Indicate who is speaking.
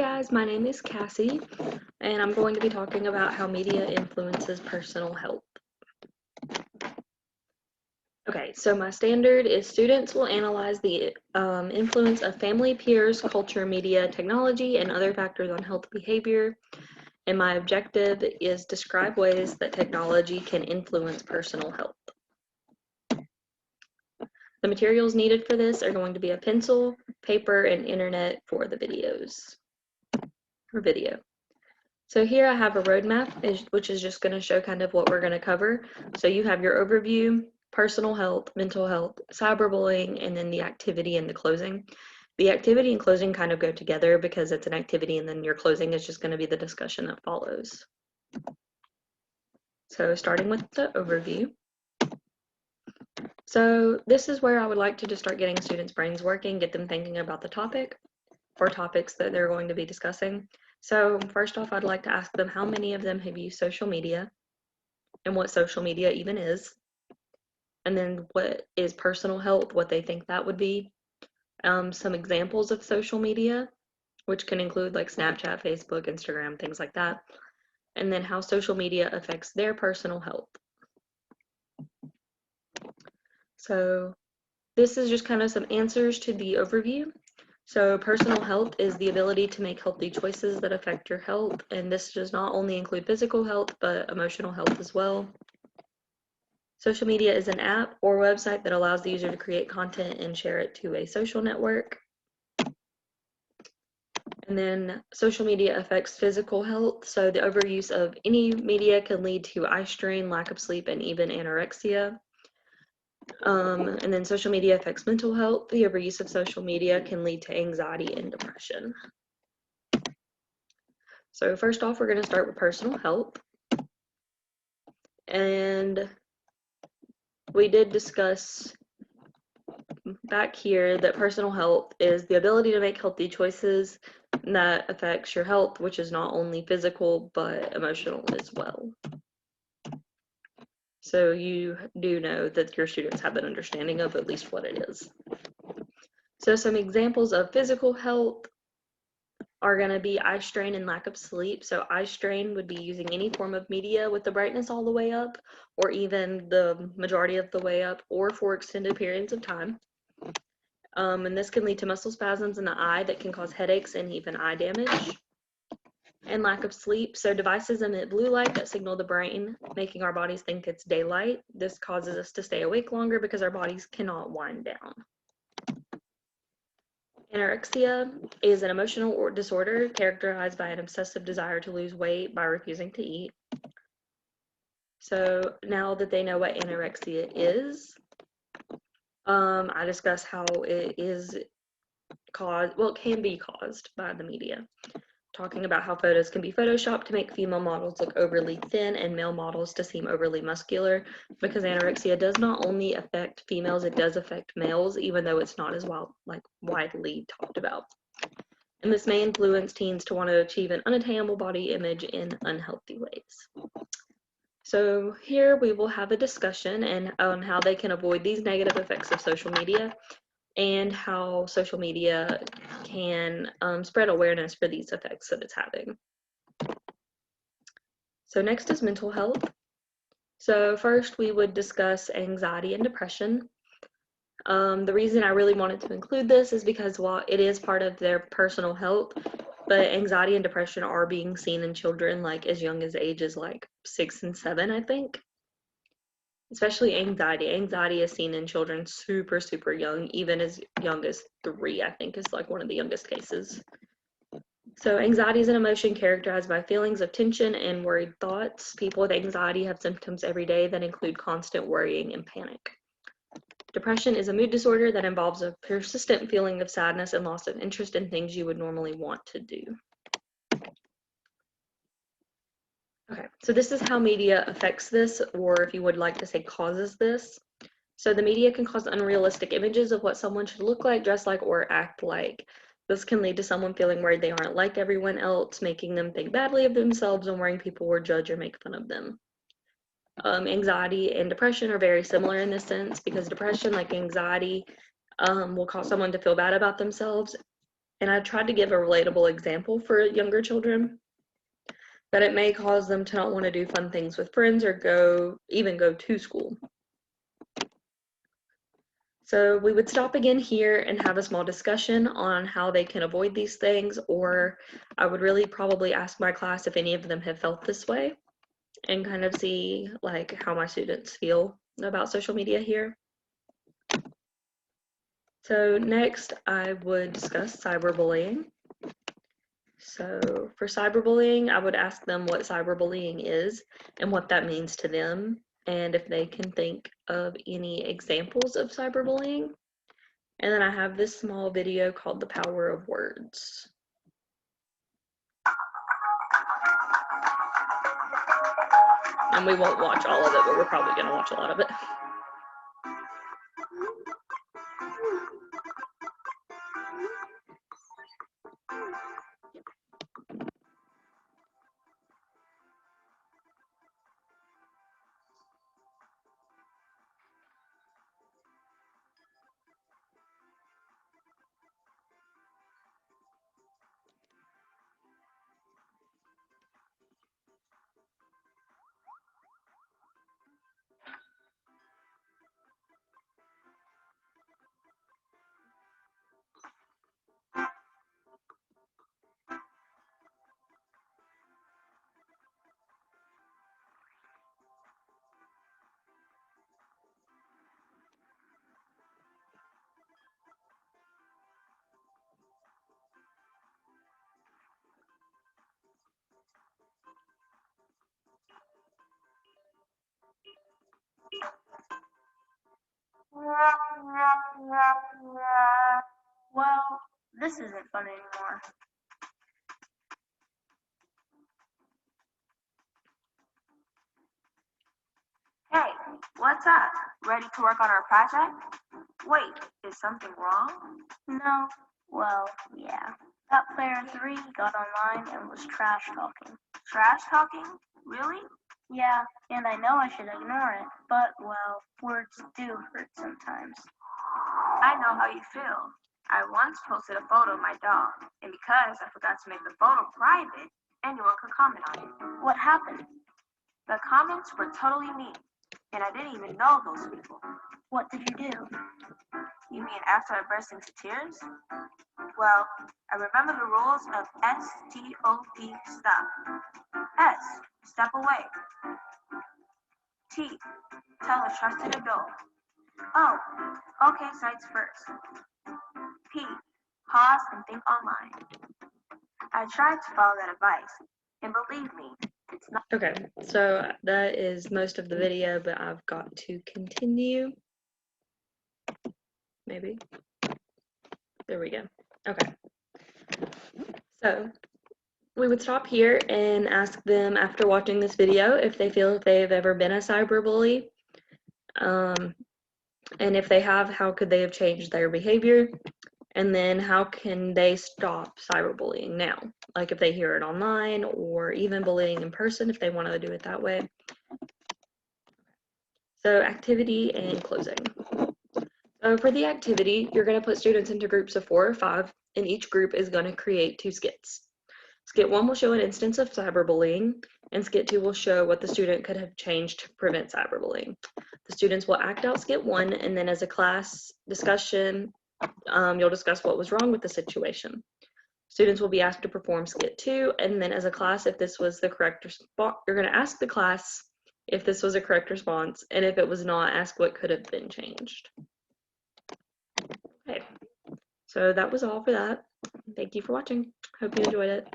Speaker 1: guys, my name is Cassie, and I'm going to be talking about how media influences personal health. Okay, so my standard is students will analyze the influence of family, peers, culture, media, technology, and other factors on health behavior. And my objective is describe ways that technology can influence personal health. The materials needed for this are going to be a pencil, paper, and internet for the videos, or video. So here I have a roadmap, which is just going to show kind of what we're going to cover. So you have your overview, personal health, mental health, cyberbullying, and then the activity and the closing. The activity and closing kind of go together because it's an activity and then your closing is just going to be the discussion that follows. So starting with the overview. So this is where I would like to just start getting students' brains working, get them thinking about the topic or topics that they're going to be discussing. So first off, I'd like to ask them how many of them have used social media and what social media even is, and then what is personal health, what they think that would be, some examples of social media, which can include like Snapchat, Facebook, Instagram, things like that, and then how social media affects their personal health. So this is just kind of some answers to the overview. So personal health is the ability to make healthy choices that affect your health, and this does not only include physical health, but emotional health as well. Social media is an app or website that allows the user to create content and share it to a social network. And then social media affects physical health, so the overuse of any media can lead to eye strain, lack of sleep, and even anorexia. And then social media affects mental health. The overuse of social media can lead to anxiety and depression. So first off, we're going to start with personal health. And we did discuss back here that personal health is the ability to make healthy choices that affects your health, which is not only physical, but emotional as well. So you do know that your students have an understanding of at least what it is. So some examples of physical health are going to be eye strain and lack of sleep. So eye strain would be using any form of media with the brightness all the way up, or even the majority of the way up, or for extended periods of time. And this can lead to muscle spasms in the eye that can cause headaches and even eye damage. And lack of sleep. So devices emit blue light that signal the brain, making our bodies think it's daylight. This causes us to stay awake longer because our bodies cannot wind down. Anorexia is an emotional disorder characterized by an obsessive desire to lose weight by refusing to eat. So now that they know what anorexia is, I discuss how it is caused, well, it can be caused by the media. Talking about how photos can be photoshopped to make female models look overly thin and male models to seem overly muscular, because anorexia does not only affect females, it does affect males, even though it's not as widely talked about. And this may influence teens to want to achieve an unattainable body image in unhealthy ways. So here we will have a discussion on how they can avoid these negative effects of social media and how social media can spread awareness for these effects that it's having. So next is mental health. So first we would discuss anxiety and depression. The reason I really wanted to include this is because while it is part of their personal health, but anxiety and depression are being seen in children like as young as ages like 6 and 7, I think. Especially anxiety. Anxiety is seen in children super, super young, even as young as 3, I think is like one of the youngest cases. So anxiety is an emotion characterized by feelings of tension and worried thoughts. People with anxiety have symptoms every day that include constant worrying and panic. Depression is a mood disorder that involves a persistent feeling of sadness and loss of interest in things you would normally want to do. Okay, so this is how media affects this, or if you would like to say causes this. So the media can cause unrealistic images of what someone should look like, dress like, or act like. This can lead to someone feeling worried they aren't like everyone else, making them think badly of themselves and worrying people will judge or make fun of them. Anxiety and depression are very similar in this sense, because depression, like anxiety, will cause someone to feel bad about themselves, And I tried to give a relatable example for younger children, that it may cause them to not want to do fun things with friends or even go to school. So we would stop again here and have a small discussion on how they can avoid these things, or I would really probably ask my class if any of them have felt this way and kind of see like how my students feel about social media here. So next I would discuss cyberbullying. So for cyberbullying, I would ask them what cyberbullying is and what that means to them, and if they can think of any examples of cyberbullying. And then I have this small video called The Power of Words. And we won't watch all of it, but we're probably going to watch a lot of it.
Speaker 2: Well, this isn't fun anymore. Hey, what's up? Ready to work on our project? Wait, is something wrong? No. Well, yeah. That player 3 got online and was trash talking. Trash talking? Really? Yeah, and I know I should ignore it, but, well, words do hurt sometimes. I know how you feel. I once posted a photo of my dog, and because I forgot to make the photo private, anyone could comment on it. What happened? The comments were totally mean, and I didn't even know those people. What did you do? You mean after I burst into tears? Well, I remember the rules of STOP, stop. S, step away. T, tell a trusted adult. Oh, okay, sites first. P, pause and think online. I tried to follow that advice, and believe me, it's not.
Speaker 1: Okay, so that is most of the video, but I've got to continue. Maybe. There we go. Okay. So we would stop here and ask them after watching this video if they feel if they've ever been a cyberbully. And if they have, how could they have changed their behavior? And then how can they stop cyberbullying now? Like if they hear it online or even bullying in person, if they want to do it that way. So activity and closing. So for the activity, you're going to put students into groups of 4 or 5, and each group is going to create 2 skits. Skit 1 will show an instance of cyberbullying, and Skit 2 will show what the student could have changed to prevent cyberbullying. The students will act out Skit 1, and then as a class discussion, you'll discuss what was wrong with the situation. Students will be asked to perform Skit 2, and then as a class, if this was the correct response, you're going to ask the class if this was a correct response, and if it was not, ask what could have been changed. Okay, so that was all for that. Thank you for watching. Hope you enjoyed it.